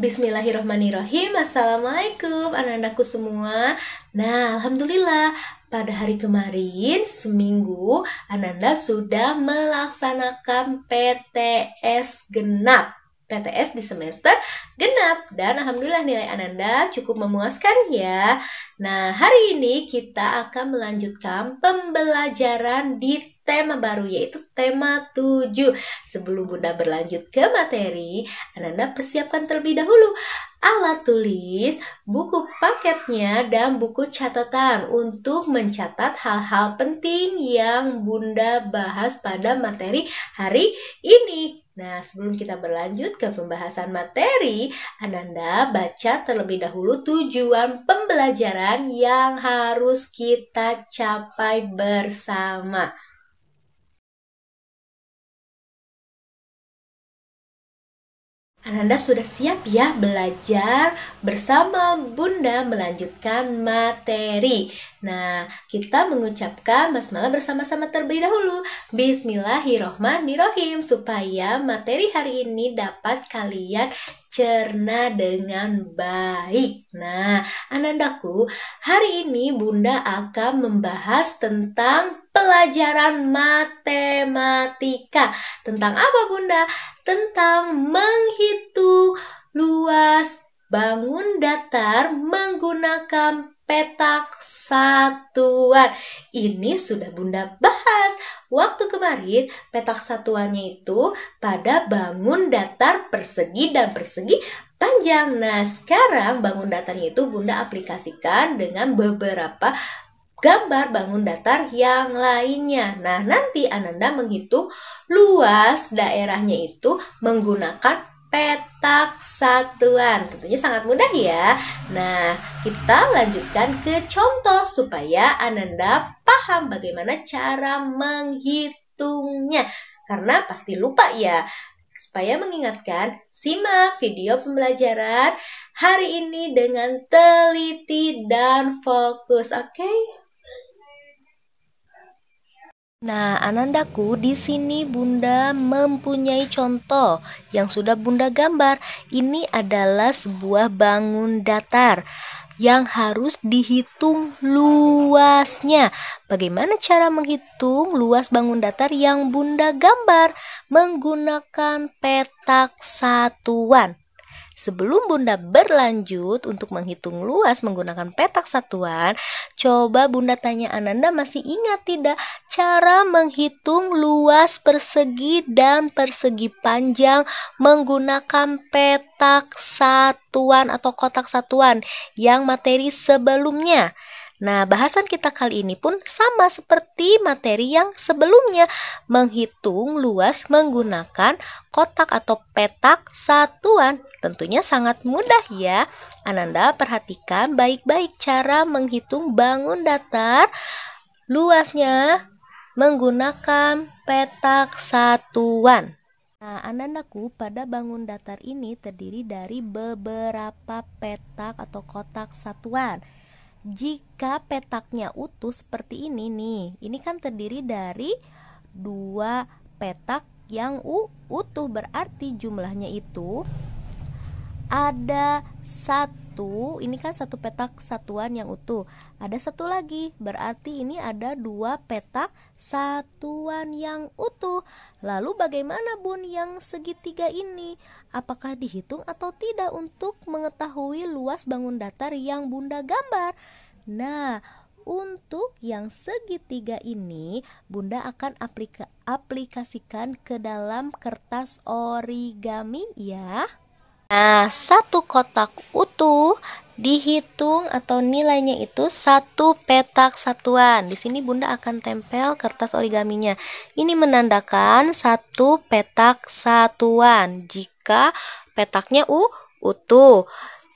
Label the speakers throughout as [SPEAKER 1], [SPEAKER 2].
[SPEAKER 1] Bismillahirrahmanirrahim. Assalamualaikum anak-anakku semua. Nah, alhamdulillah pada hari kemarin seminggu Ananda sudah melaksanakan PTS genap. PTS di semester genap dan alhamdulillah nilai Ananda cukup memuaskan ya. Nah, hari ini kita akan melanjutkan pembelajaran di tema baru yaitu tema 7. Sebelum Bunda berlanjut ke materi, Ananda persiapkan terlebih dahulu alat tulis, buku paketnya, dan buku catatan untuk mencatat hal-hal penting yang Bunda bahas pada materi hari ini. Nah, sebelum kita berlanjut ke pembahasan materi, Ananda baca terlebih dahulu tujuan pembelajaran yang harus kita capai bersama. Ananda sudah siap ya belajar bersama Bunda melanjutkan materi. Nah, kita mengucapkan basmalah bersama-sama terlebih dahulu. Bismillahirrohmanirrohim supaya materi hari ini dapat kalian cerna dengan baik. Nah, Anandaku, hari ini Bunda akan membahas tentang pelajaran matematika. Tentang apa Bunda? Tentang menghitung luas bangun datar menggunakan petak satuan. Ini sudah Bunda bahas waktu kemarin. Petak satuannya itu pada bangun datar persegi dan persegi panjang. Nah, sekarang bangun datarnya itu Bunda aplikasikan dengan beberapa gambar bangun datar yang lainnya. Nah, nanti Ananda menghitung luas daerahnya itu menggunakan petak satuan. Tentunya sangat mudah ya. Nah, kita lanjutkan ke contoh supaya Ananda paham bagaimana cara menghitungnya. Karena pasti lupa ya. Supaya mengingatkan, simak video pembelajaran hari ini dengan teliti dan fokus, oke? Nah, Anandaku, di sini Bunda mempunyai contoh yang sudah Bunda gambar. Ini adalah sebuah bangun datar yang harus dihitung luasnya. Bagaimana cara menghitung luas bangun datar yang Bunda gambar? Menggunakan petak satuan. Sebelum Bunda berlanjut untuk menghitung luas menggunakan petak satuan, coba Bunda tanya Ananda masih ingat tidak cara menghitung luas persegi dan persegi panjang menggunakan petak satuan atau kotak satuan yang materi sebelumnya. Nah, bahasan kita kali ini pun sama seperti materi yang sebelumnya, menghitung luas menggunakan kotak atau petak satuan. Tentunya sangat mudah ya. Ananda perhatikan baik-baik cara menghitung bangun datar luasnya menggunakan petak satuan. Nah, Anandaku, pada bangun datar ini terdiri dari beberapa petak atau kotak satuan. Jika petaknya utuh seperti ini nih, ini kan terdiri dari dua petak yang utuh, berarti jumlahnya itu ada satu, ini kan satu petak satuan yang utuh, ada satu lagi, berarti ini ada dua petak satuan yang utuh. Lalu bagaimana Bun yang segitiga ini? Apakah dihitung atau tidak untuk mengetahui luas bangun datar yang Bunda gambar? Nah, untuk yang segitiga ini Bunda akan aplikasikan ke dalam kertas origami ya. Nah, satu kotak utuh dihitung atau nilainya itu satu petak satuan. Di sini Bunda akan tempel kertas origaminya. Ini menandakan satu petak satuan jika petaknya utuh.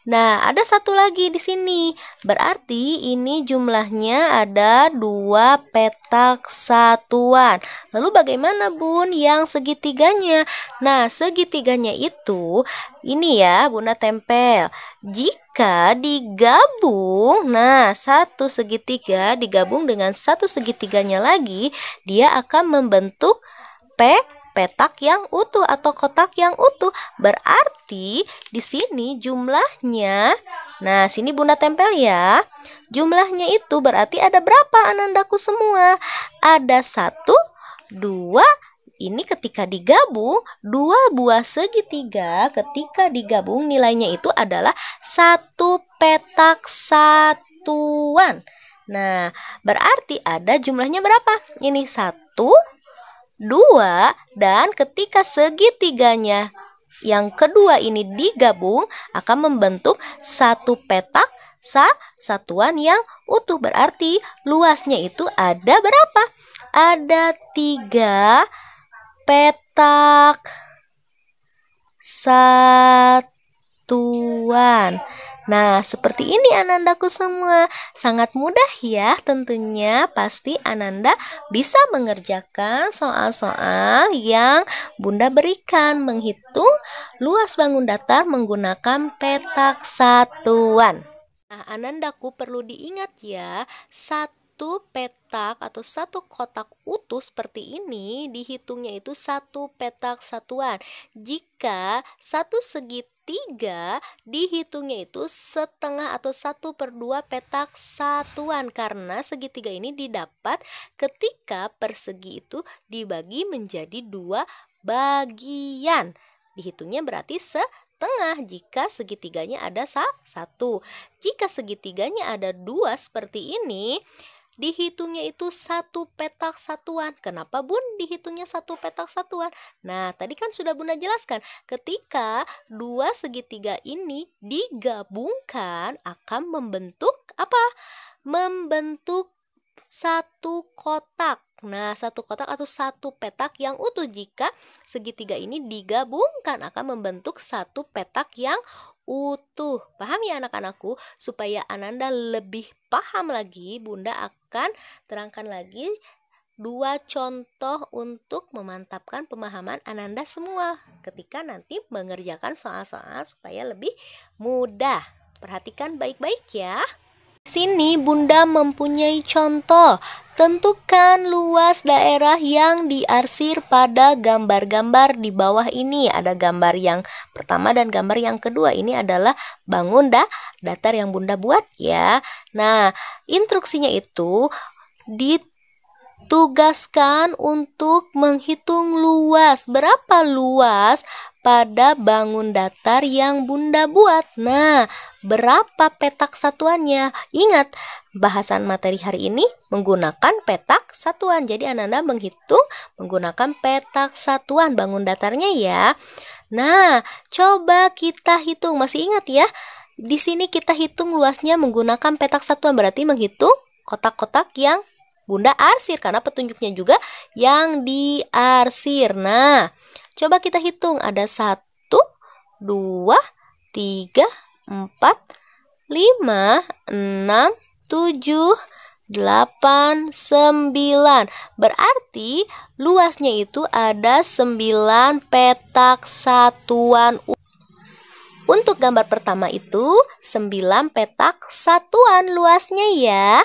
[SPEAKER 1] Nah, ada satu lagi di sini. Berarti ini jumlahnya ada dua petak satuan. Lalu bagaimana Bun yang segitiganya? Nah, segitiganya itu ini ya, Bunda tempel. Jika digabung, nah satu segitiga digabung dengan satu segitiganya lagi, dia akan membentuk petak yang utuh atau kotak yang utuh. Berarti di sini jumlahnya, nah sini Bunda tempel ya. Jumlahnya itu berarti ada berapa anandaku semua? Ada 1, 2. Ini ketika digabung, 2 buah segitiga ketika digabung nilainya itu adalah 1 petak satuan. Nah, berarti ada jumlahnya berapa? Ini 1, 2, dan ketika segitiganya yang kedua ini digabung akan membentuk 1 petak satuan yang utuh. Berarti luasnya itu ada berapa? Ada 3 petak satuan. Nah, seperti ini anandaku semua. Sangat mudah ya tentunya. Pasti Ananda bisa mengerjakan soal-soal yang Bunda berikan. Menghitung luas bangun datar menggunakan petak satuan. Nah, anandaku perlu diingat ya, satu petak atau satu kotak utuh seperti ini dihitungnya itu 1 petak satuan. Jika satu segitiga dihitungnya itu setengah atau 1/2 petak satuan, karena segitiga ini didapat ketika persegi itu dibagi menjadi 2 bagian. Dihitungnya berarti setengah jika segitiganya ada 1. Jika segitiganya ada 2 seperti ini, dihitungnya itu 1 petak satuan. Kenapa Bun dihitungnya 1 petak satuan? Nah, tadi kan sudah Bunda jelaskan, ketika 2 segitiga ini digabungkan akan membentuk apa? Membentuk 1 kotak. Nah, 1 kotak atau 1 petak yang utuh. Jika segitiga ini digabungkan akan membentuk 1 petak yang utuh. Paham ya anak-anakku? Supaya Ananda lebih paham lagi, Bunda akan terangkan lagi 2 contoh untuk memantapkan pemahaman Ananda semua ketika nanti mengerjakan soal-soal supaya lebih mudah. Perhatikan baik-baik ya. Sini Bunda mempunyai contoh. Tentukan luas daerah yang diarsir pada gambar-gambar di bawah ini. Ada gambar yang pertama dan gambar yang kedua. Ini adalah bangun datar yang Bunda buat ya. Nah, instruksinya itu ditugaskan untuk menghitung luas. Berapa luas pada bangun datar yang Bunda buat? Nah, berapa petak satuannya? Ingat, bahasan materi hari ini menggunakan petak satuan. Jadi Ananda menghitung menggunakan petak satuan bangun datarnya ya. Nah, coba kita hitung. Masih ingat ya? Di sini kita hitung luasnya menggunakan petak satuan. Berarti menghitung kotak-kotak yang Bunda arsir, karena petunjuknya juga yang diarsir. Nah, coba kita hitung. Ada 1, 2, 3, 4, 5, 6, 7, 8, 9. Berarti luasnya itu ada 9 petak satuan. Untuk gambar pertama itu 9 petak satuan luasnya ya.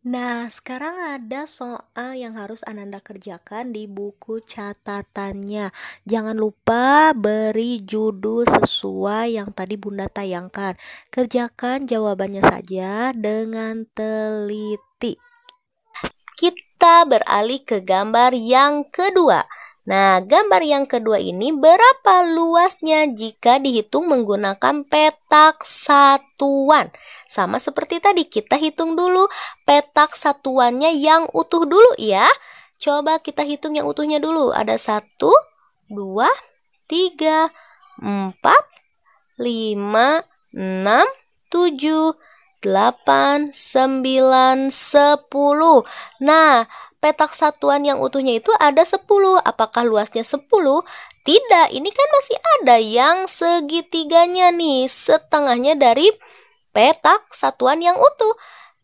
[SPEAKER 1] Nah, sekarang ada soal yang harus Ananda kerjakan di buku catatannya. Jangan lupa beri judul sesuai yang tadi Bunda tayangkan. Kerjakan jawabannya saja dengan teliti. Kita beralih ke gambar yang kedua. Nah, gambar yang kedua ini berapa luasnya jika dihitung menggunakan petak satuan? Sama seperti tadi, kita hitung dulu petak satuannya yang utuh dulu ya. Coba kita hitung yang utuhnya dulu. Ada 1, 2, 3, 4, 5, 6, 7, 8, 9, 10. Nah, petak satuan yang utuhnya itu ada 10. Apakah luasnya 10? Tidak, ini kan masih ada yang segitiganya nih, setengahnya dari petak satuan yang utuh.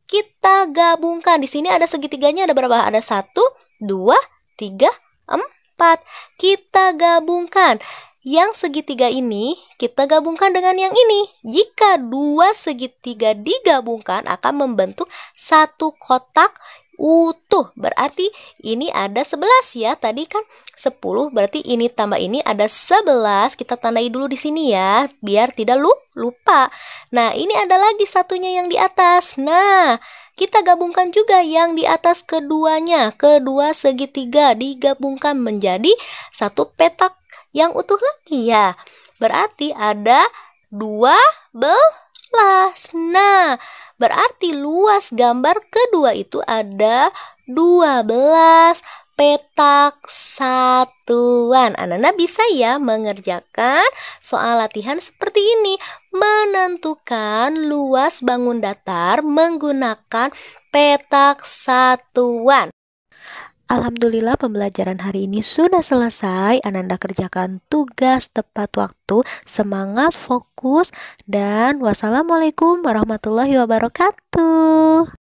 [SPEAKER 1] Kita gabungkan. Di sini ada segitiganya, ada berapa? Ada 1, 2, 3, 4. Kita gabungkan. Yang segitiga ini kita gabungkan dengan yang ini. Jika 2 segitiga digabungkan akan membentuk 1 kotak utuh. Berarti ini ada 11 ya. Tadi kan 10, berarti ini tambah ini ada 11. Kita tandai dulu di sini ya, biar tidak lupa. Nah, ini ada lagi satunya yang di atas. Nah, kita gabungkan juga yang di atas keduanya. Kedua segitiga digabungkan menjadi satu petak yang utuh lagi ya. Berarti ada 12. Nah, berarti luas gambar kedua itu ada 12 petak satuan. Anak-anak bisa ya mengerjakan soal latihan seperti ini. Menentukan luas bangun datar menggunakan petak satuan. Alhamdulillah pembelajaran hari ini sudah selesai. Ananda kerjakan tugas tepat waktu, semangat, fokus, dan wassalamualaikum warahmatullahi wabarakatuh.